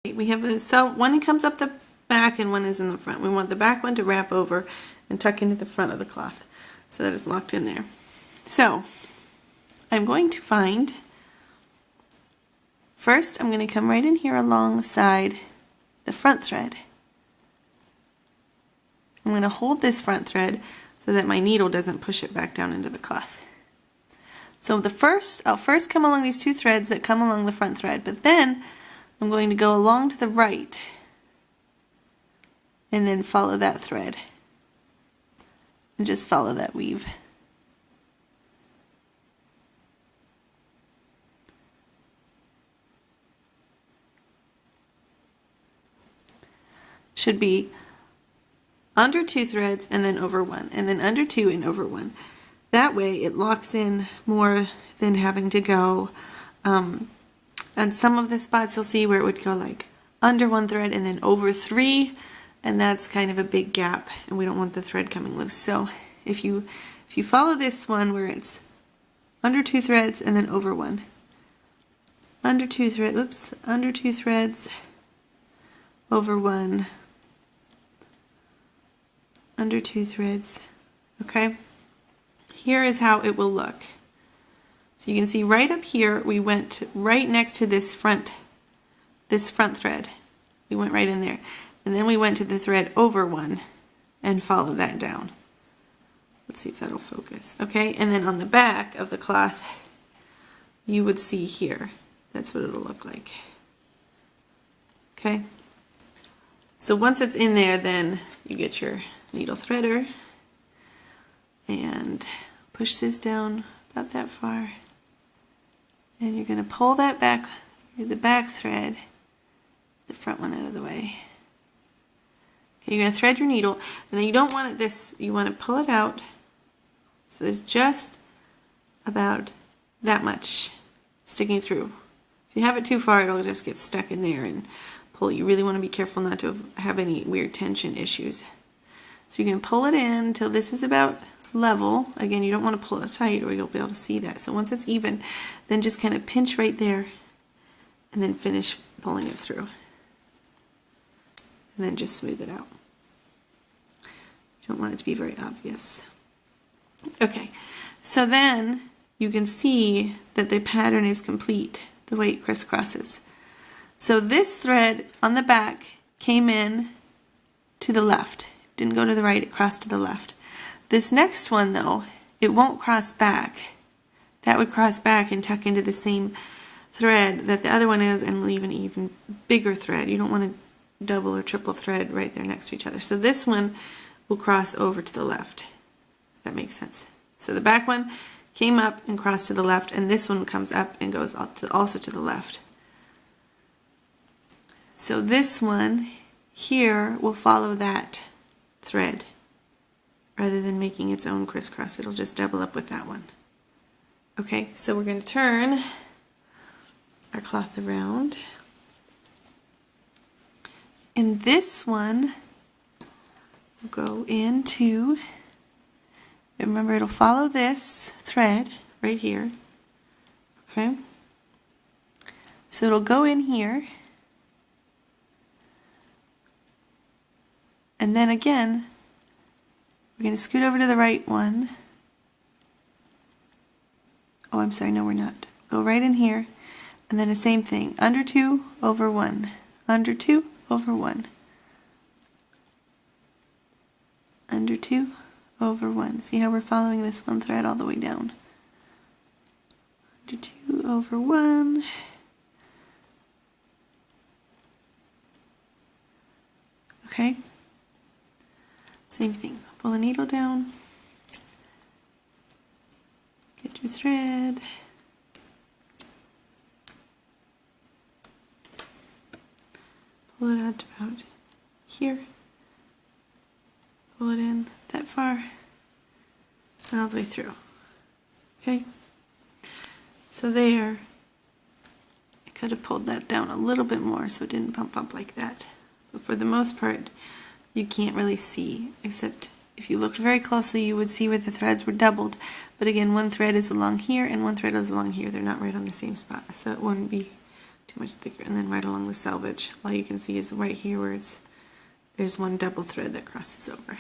We have so one comes up the back and one is in the front. We want the back one to wrap over and tuck into the front of the cloth so that it's locked in there. So I'm going to find, first I'm going to come right in here alongside the front thread. I'm going to hold this front thread so that my needle doesn't push it back down into the cloth. So I'll first come along these two threads that come along the front thread, but then I'm going to go along to the right and then follow that thread and just follow that weave. Should be under two threads and then over one, and then under two and over one. That way it locks in more than having to go and some of the spots you'll see where it would go like under one thread and then over three, and that's kind of a big gap and we don't want the thread coming loose. So if you follow this one where it's under two threads and then over one, under two threads, over one, under two threads, okay? Here is how it will look. So you can see right up here, we went right next to this front thread. We went right in there. And then we went to the thread over one and followed that down. Let's see if that'll focus. Okay, and then on the back of the cloth, you would see here. That's what it'll look like. Okay. So once it's in there, then you get your needle threader and push this down about that far. And you're going to pull that back, the back thread, the front one out of the way. Okay, you're going to thread your needle, and then you don't want it this, you want to pull it out so there's just about that much sticking through. If you have it too far, it'll just get stuck in there and pull. You really want to be careful not to have any weird tension issues. So you can pull it in until this is about level. Again, you don't want to pull it tight or you'll be able to see that. So once it's even, then just kind of pinch right there and then finish pulling it through. And then just smooth it out. You don't want it to be very obvious. Okay, so then you can see that the pattern is complete the way it crisscrosses. So this thread on the back came in to the left. Didn't go to the right, it crossed to the left. This next one though, it won't cross back. That would cross back and tuck into the same thread that the other one is and leave an even bigger thread. You don't want to double or triple thread right there next to each other. So this one will cross over to the left. If that makes sense. So the back one came up and crossed to the left, and this one comes up and goes also to the left. So this one here will follow that thread. Rather than making its own crisscross, it'll just double up with that one. Okay, so we're going to turn our cloth around. And this one will go into, remember it'll follow this thread right here. Okay, so it'll go in here. And then again, we're going to scoot over to the right one. Oh, I'm sorry, no we're not. Go right in here, and then the same thing. Under 2, over 1. Under 2, over 1. Under 2, over 1. See how we're following this one thread all the way down. Under 2, over 1. Okay. Same thing. Pull the needle down. Get your thread. Pull it out about here. Pull it in that far. And all the way through. Okay? So there. I could have pulled that down a little bit more so it didn't bump up like that. But for the most part, you can't really see, except if you looked very closely you would see where the threads were doubled. But again, one thread is along here and one thread is along here. They're not right on the same spot, so it wouldn't be too much thicker. And then right along the selvage, all you can see is right here where there's one double thread that crosses over.